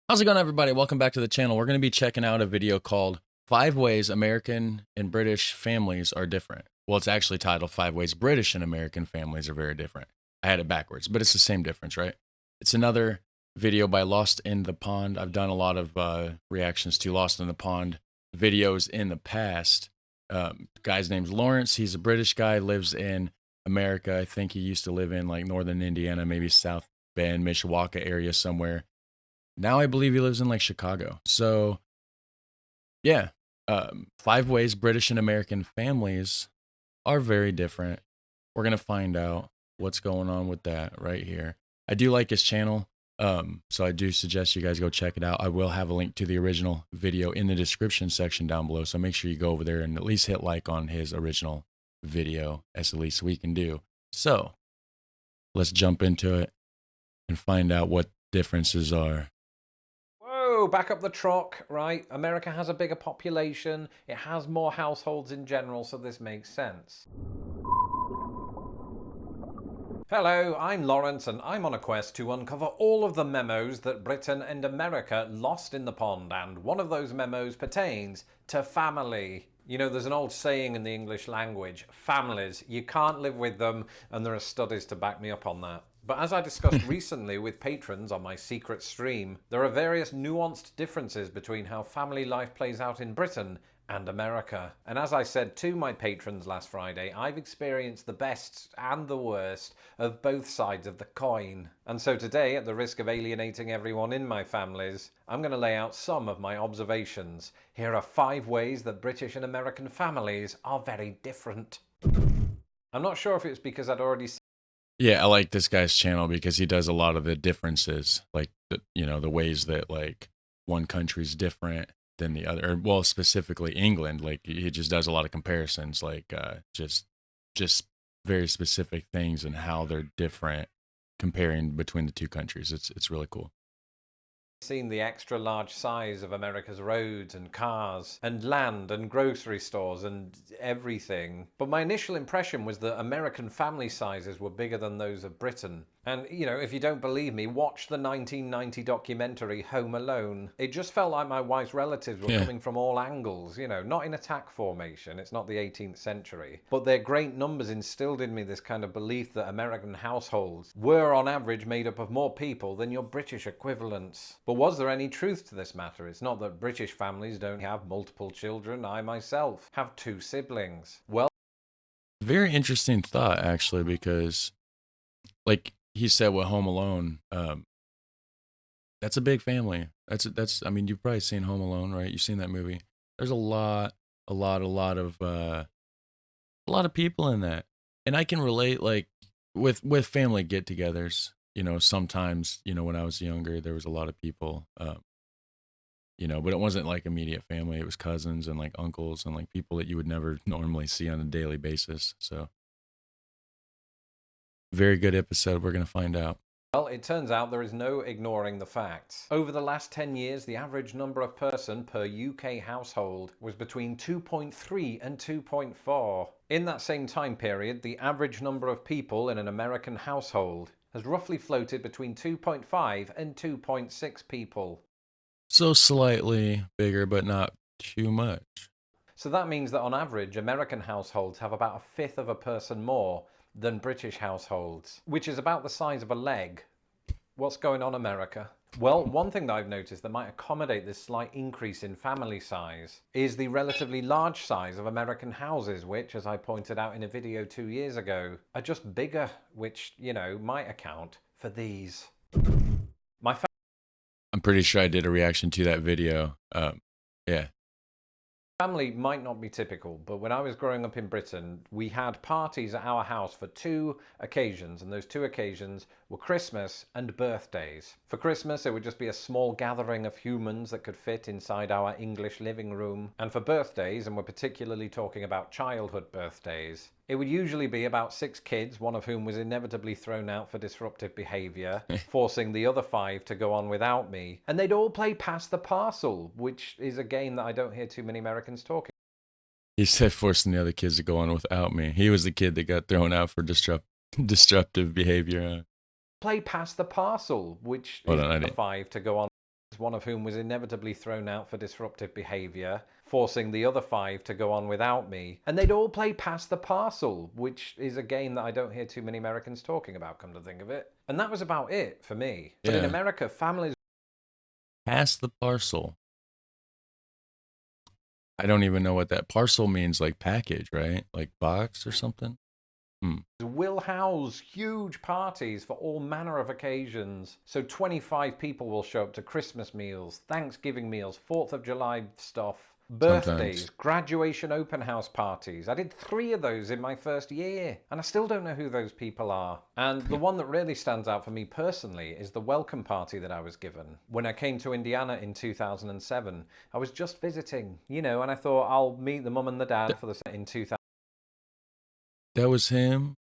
How's it going, everybody? Welcome back to the channel. We're going to be checking out a video called 5 Ways American and British Families Are Different. Well, it's actually titled 5 Ways British and American Families Are Very Different. I had it backwards, but it's the same difference, right? It's another video by Lost in the Pond. I've done a lot of reactions to Lost in the Pond videos in the past. Guy's name's Lawrence. He's a British guy, lives in America. I think he used to live in like northern Indiana, maybe South Bend, Mishawaka area somewhere. Now I believe he lives in like Chicago. So yeah, 5 ways British and American families are very different. We're gonna find out what's going on with that right here. I do like his channel, so I do suggest you guys go check it out. I will have a link to the original video in the description section down below, so make sure you go over there and at least hit like on his original video. That's the least we can do. So let's jump into it and find out what differences are. Whoa, back up the truck, right? America has a bigger population, it has more households in general, so this makes sense. Hello, I'm Lawrence and I'm on a quest to uncover all of the memos that Britain and America lost in the pond, and one of those memos pertains to family. You know, there's an old saying in the English language, families, you can't live with them, and there are studies to back me up on that. But as I discussed recently with patrons on my secret stream, there are various nuanced differences between how family life plays out in Britain and America. And as I said to my patrons last Friday, I've experienced the best and the worst of both sides of the coin. And so today, at the risk of alienating everyone in my families, I'm going to lay out some of my observations. Here are 5 ways that British and American families are very different. I'm not sure if it's because I'd already Yeah, I like this guy's channel because he does a lot of the differences, like the ways that like one country's different than the other. Or, well, specifically England, like he just does a lot of comparisons, like just very specific things and how they're different comparing between the two countries. It's really cool. seen the extra large size of America's roads and cars and land and grocery stores and everything. But my initial impression was that American family sizes were bigger than those of Britain. And, you know, if you don't believe me, watch the 1990 documentary Home Alone. It just felt like my wife's relatives were Yeah. coming from all angles, you know, not in attack formation, it's not the 18th century. But their great numbers instilled in me this kind of belief that American households were on average made up of more people than your British equivalents. But was there any truth to this matter? It's not that British families don't have multiple children. I myself have 2 siblings. Well, Very interesting thought actually, because like he said with Home Alone, that's a big family. That's I mean, you've probably seen Home Alone, right? You've seen that movie. There's a lot of people in that. And I can relate like with family get-togethers, sometimes, when I was younger, there was a lot of people but it wasn't like immediate family. It was cousins and like uncles and like people that you would never normally see on a daily basis. So, very good episode. We're going to find out. Well, it turns out there is no ignoring the facts. Over the last 10 years, the average number of person per UK household was between 2.3 and 2.4. In that same time period, the average number of people in an American household has roughly floated between 2.5 and 2.6 people. So slightly bigger, but not too much. So that means that on average, American households have about a fifth of a person more than British households, which is about the size of a leg. What's going on, America? Well, one thing that I've noticed that might accommodate this slight increase in family size is the relatively large size of American houses, which, as I pointed out in a video 2 years ago, are just bigger, which, you know, might account for these. My I'm pretty sure I did a reaction to that video. Yeah. family might not be typical, but when I was growing up in Britain, we had parties at our house for 2 occasions, and those 2 occasions were Christmas and birthdays. For Christmas, it would just be a small gathering of humans that could fit inside our English living room. And for birthdays, and we're particularly talking about childhood birthdays, it would usually be about 6 kids, one of whom was inevitably thrown out for disruptive behaviour, forcing the other 5 to go on without me. And they'd all play Pass the Parcel, which is a game that I don't hear too many Americans talking. He said forcing the other kids to go on without me. He was the kid that got thrown out for disruptive behavior. Play Pass the Parcel, which Hold is on, I the didn't. 5 to go on one of whom was inevitably thrown out for disruptive behaviour, forcing the other 5 to go on without me. And they'd all play Pass the Parcel, which is a game that I don't hear too many Americans talking about, come to think of it. And that was about it for me. But in Yeah. America, families... Pass the parcel. I don't even know what that parcel means, like package, right? Like box or something? will house huge parties for all manner of occasions. So 25 people will show up to Christmas meals, Thanksgiving meals, 4th of July stuff, birthdays, Sometimes. graduation open house parties. I did 3 of those in my first year, and I still don't know who those people are. And the one that really stands out for me personally is the welcome party that I was given. When I came to Indiana in 2007, I was just visiting, and I thought I'll meet the mum and the dad for the in 2000. That was him?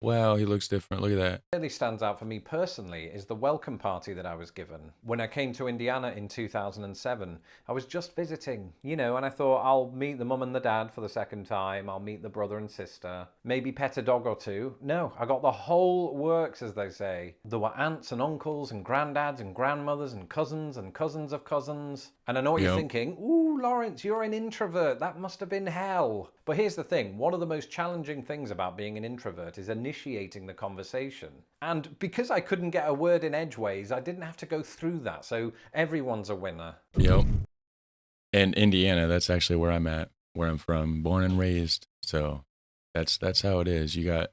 Wow, he looks different. Look at that. Really stands out for me personally is the welcome party that I was given. When I came to Indiana in 2007, I was just visiting, and I thought I'll meet the mum and the dad for the second time, I'll meet the brother and sister, maybe pet a dog or two. No, I got the whole works, as they say. There were aunts and uncles and granddads and grandmothers and cousins of cousins. And I know what you're thinking, ooh, Lawrence, you're an introvert, that must have been hell. But here's the thing, one of the most challenging things about being an introvert is initiating the conversation. And because I couldn't get a word in edgeways, I didn't have to go through that, so everyone's a winner. Yep. And Indiana, that's actually where I'm at, where I'm from, born and raised. So that's how it is. You got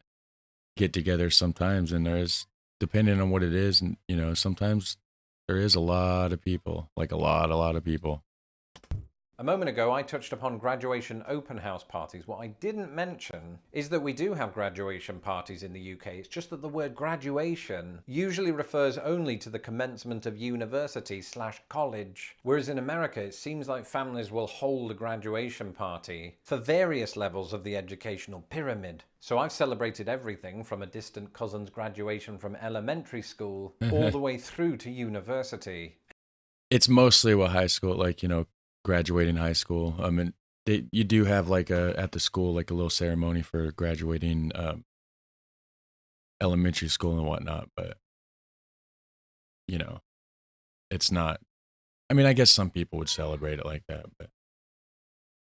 get-togethers sometimes, and there's, depending on what it is, and sometimes there is a lot of people, like a lot of people. A moment ago, I touched upon graduation open house parties. What I didn't mention is that we do have graduation parties in the UK. It's just that the word graduation usually refers only to the commencement of university/college. Whereas in America, it seems like families will hold a graduation party for various levels of the educational pyramid. So I've celebrated everything from a distant cousin's graduation from elementary school all the way through to university. It's mostly what high school, like, graduating high school. I mean, you do have like at the school, like a little ceremony for graduating elementary school and whatnot, but it's not, I mean, I guess some people would celebrate it like that, but.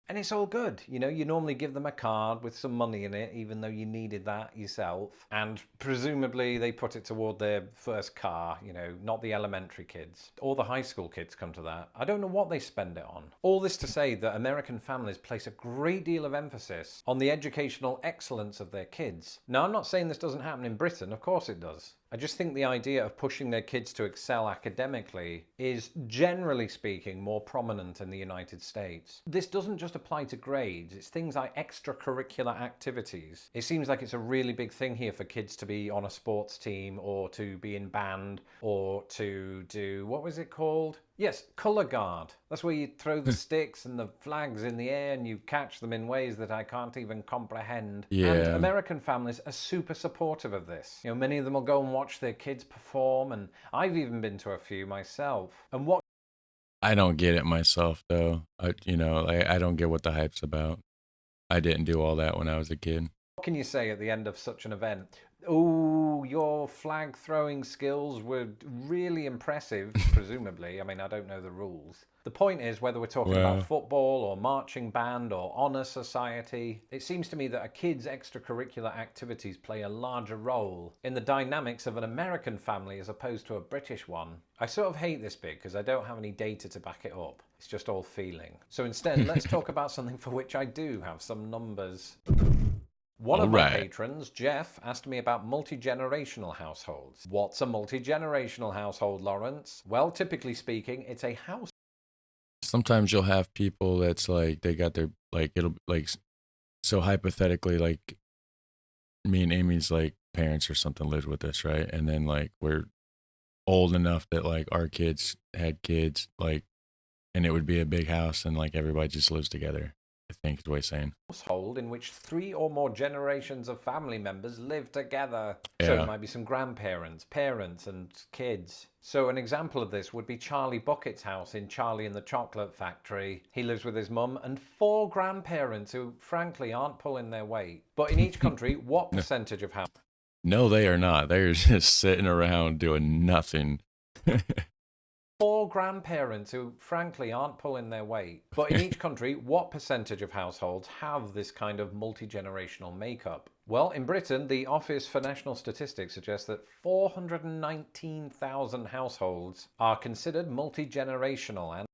And it's all good. You normally give them a card with some money in it, even though you needed that yourself. And presumably they put it toward their first car, not the elementary kids. Or the high school kids come to that. I don't know what they spend it on. All this to say that American families place a great deal of emphasis on the educational excellence of their kids. Now, I'm not saying this doesn't happen in Britain. Of course it does. I just think the idea of pushing their kids to excel academically is, generally speaking, more prominent in the United States. This doesn't just apply to grades, it's things like extracurricular activities. It seems like it's a really big thing here for kids to be on a sports team or to be in band or to do, what was it called? Yes, colour guard. That's where you throw the sticks and the flags in the air and you catch them in ways that I can't even comprehend. Yeah. And American families are super supportive of this. Many of them will go and watch their kids perform, and I've even been to a few myself. And what I don't get it myself, though. I don't get what the hype's about. I didn't do all that when I was a kid. What can you say at the end of such an event? Oh, your flag throwing skills were really impressive, presumably. I mean, I don't know the rules. The point is, whether we're talking about football or marching band or honor society, it seems to me that a kid's extracurricular activities play a larger role in the dynamics of an American family as opposed to a British one. I sort of hate this bit because I don't have any data to back it up. It's just all feeling. So instead, let's talk about something for which I do have some numbers. One of my patrons, Jeff, asked me about multi-generational households. What's a multi-generational household, Lawrence? Well, typically speaking, it's a house. Sometimes you'll have people that's like, they got their, like, it'll, like, so hypothetically, like, me and Amy's, like, parents or something lived with us, right? And then, like, we're old enough that, like, our kids had kids, like, and it would be a big house and, like, everybody just lives together. I think is what he's saying. Household in which 3 or more generations of family members live together. Yeah. So it might be some grandparents, parents, and kids. So an example of this would be Charlie Bucket's house in Charlie and the Chocolate Factory. He lives with his mum and 4 grandparents who, frankly, aren't pulling their weight. But in each country, what percentage of house? No, they are not. They're just sitting around doing nothing. 4 grandparents who, frankly, aren't pulling their weight. But in each country, what percentage of households have this kind of multi-generational makeup? Well, in Britain, the Office for National Statistics suggests that 419,000 households are considered multi-generational. And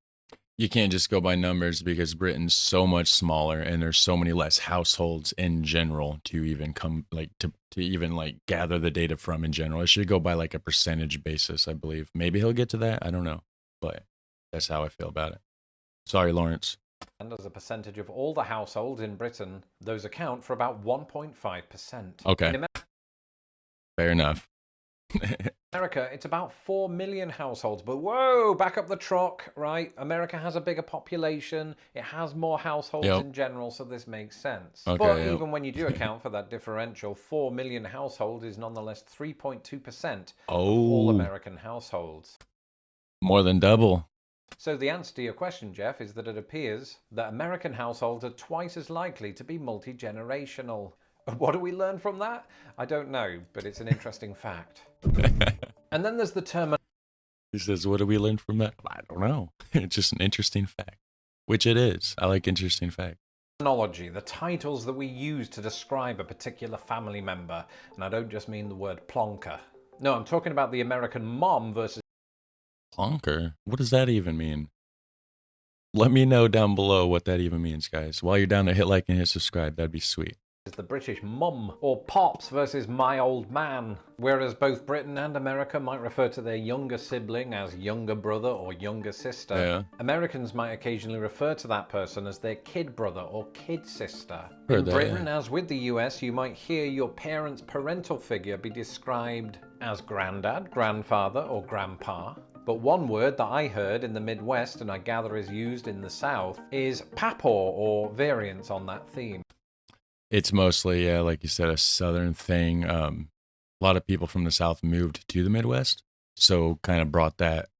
You can't just go by numbers because Britain's so much smaller and there's so many less households in general to even come like to even like gather the data from in general. It should go by like a percentage basis, I believe. Maybe he'll get to that. I don't know. But that's how I feel about it. Sorry, Lawrence. and as a percentage of all the households in Britain, those account for about 1.5%. Okay. In Fair enough. America, it's about 4 million households, but whoa, back up the truck, right? America has a bigger population, it has more households Yep. in general, so this makes sense. Okay, But yep. even when you do account for that differential, 4 million households is nonetheless 3.2% of all Oh, American households. more than double. So the answer to your question, Jeff, is that it appears that American households are twice as likely to be multi-generational. What do we learn from that? I don't know, but it's an interesting fact. And then there's the He says, what do we learn from that? I don't know. It's just an interesting fact, which it is. I like interesting facts. terminology, the titles that we use to describe a particular family member. And I don't just mean the word plonker. No, I'm talking about the American mom versus Plonker? What does that even mean? Let me know down below what that even means, guys. While you're down there, hit like and hit subscribe. That'd be sweet. the British mum, or pops versus my old man. Whereas both Britain and America might refer to their younger sibling as younger brother or younger sister, Yeah. Americans might occasionally refer to that person as their kid brother or kid sister. Heard In that, Britain, yeah. as with the US, you might hear your parent's parental figure be described as granddad, grandfather, or grandpa. But one word that I heard in the Midwest, and I gather is used in the South, is papaw, or variants on that theme. It's mostly, yeah, like you said, a Southern thing. A lot of people from the South moved to the Midwest, so kind of brought that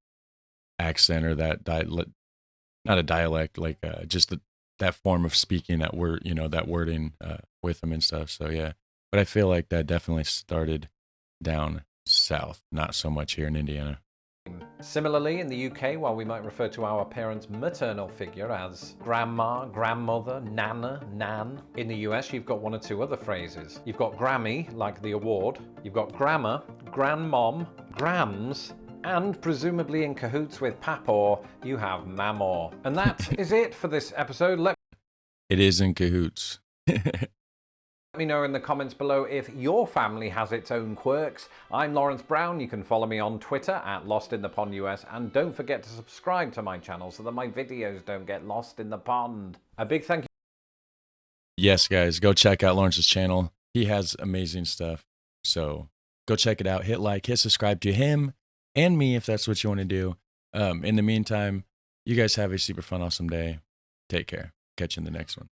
accent or that dialect, not a dialect, like just that form of speaking, that word, that wording with them and stuff. So yeah, but I feel like that definitely started down south, not so much here in Indiana. Similarly, in the UK, while we might refer to our parents' maternal figure as grandma, grandmother, nana, nan, in the US you've got one or two other phrases. You've got Grammy, like the award, you've got grandma, grandmom, grams, and presumably in cahoots with papaw, you have mamaw. And that is it for this episode. Let It is in cahoots. me know in the comments below if your family has its own quirks. I'm Lawrence Brown. You can follow me on Twitter at LostInThePondUS, and don't forget to subscribe to my channel so that my videos don't get lost in the pond. A big thank you. Yes, guys, go check out Lawrence's channel. He has amazing stuff. So go check it out. Hit like, hit subscribe to him and me if that's what you want to do. In the meantime, you guys have a super fun, awesome day. Take care. Catch you in the next one.